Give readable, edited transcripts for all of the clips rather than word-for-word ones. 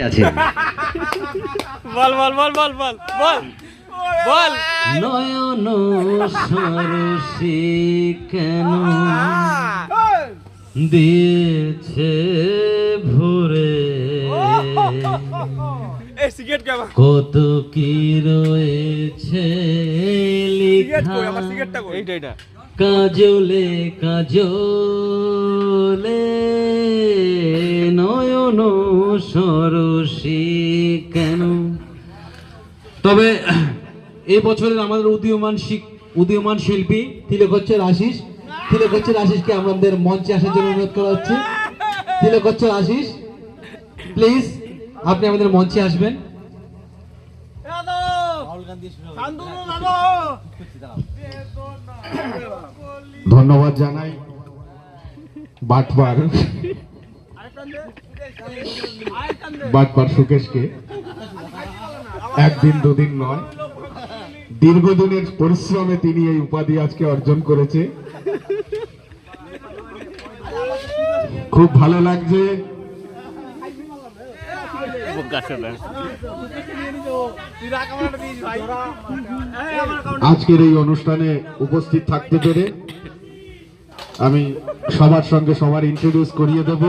আছে বল বল বল বল বল বল বল নয়ন সরসী কেন দিয়েছে ভরে এই সিগারেট কে আমার কত কি রয়েছে সিগারেট কই লেখা আমার সিগারেটটা কই এইটা কাজলে কাজলে নয়ন সরসী কেন। তবে এই বছরের আমাদের উদীয়মান শিল্পী তিলকচ্ছর আশিসকে আমাদের মঞ্চে আসার জন্য অনুরোধ করা হচ্ছে। তিলকচ্ছর আশিস, প্লিজ আপনি আমাদের মঞ্চে আসবেন। ধন্যবাদ জানাই বাটপার সুকেশকে। একদিন দুদিন নয়, দীর্ঘদিনের পরিশ্রমে তিনি এই উপাধি আজকে অর্জন করেছে। খুব ভালো লাগছে। আজকের এই অনুষ্ঠানে উপস্থিত থাকতে পেরে আমি সবার সঙ্গে সবার ইন্ট্রোডিউস করিয়ে দেব।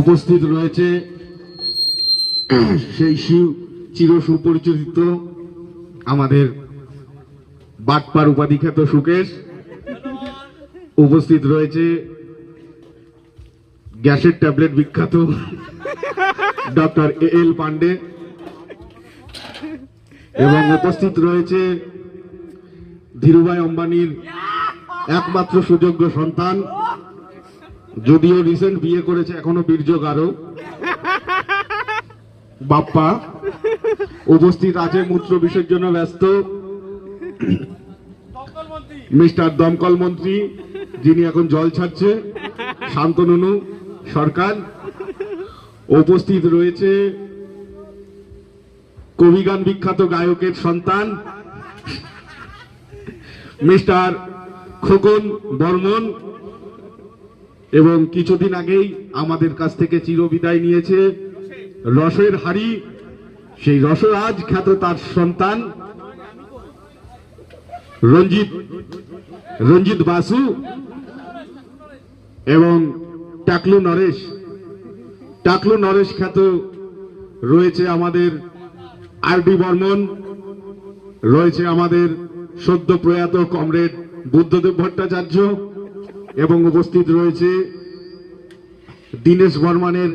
উপস্থিত রয়েছে সেই চির সুপরিচিত আমাদের বাটপার উপাধিখ্যাত সুকেশ। উপস্থিত রয়েছে গ্যাসের ট্যাবলেট বিখ্যাত ডক্টর এল পান্ডে, এবং উপস্থিত রয়েছে ধীরুভাই আম্বানির একমাত্র সুযোগ্য সন্তান, যদিও রিসেন্ট বিয়ে করেছে, এখনো বীর্য গাঢ়, বাপ্পা। উপস্থিত আছে মূত্র বিসর্জনে ব্যস্ত মিস্টার দমকল মন্ত্রী, যিনি এখন জল ছাড়ছে, শান্তনু সরকার। উপস্থিত রয়েছে কবিগান বিখ্যাত গায়কের সন্তান মিস্টার খোকন বর্মন, এবং কিছুদিন আগেই আমাদের কাছ থেকে চিরবিদায় নিয়েছে রসের হাড়ি, সেই রসরাজ খ্যাত তার সন্তান রঞ্জিত বাসু, এবং টাকলু নরেশ খ্যাত রয়েছে আমাদের আর.ডি. বর্মন, রয়েছে আমাদের সদ্য প্রয়াত কমরেড বুদ্ধদেব ভট্টাচার্য, এবং উপস্থিত রয়েছে দীনেশ বর্মনের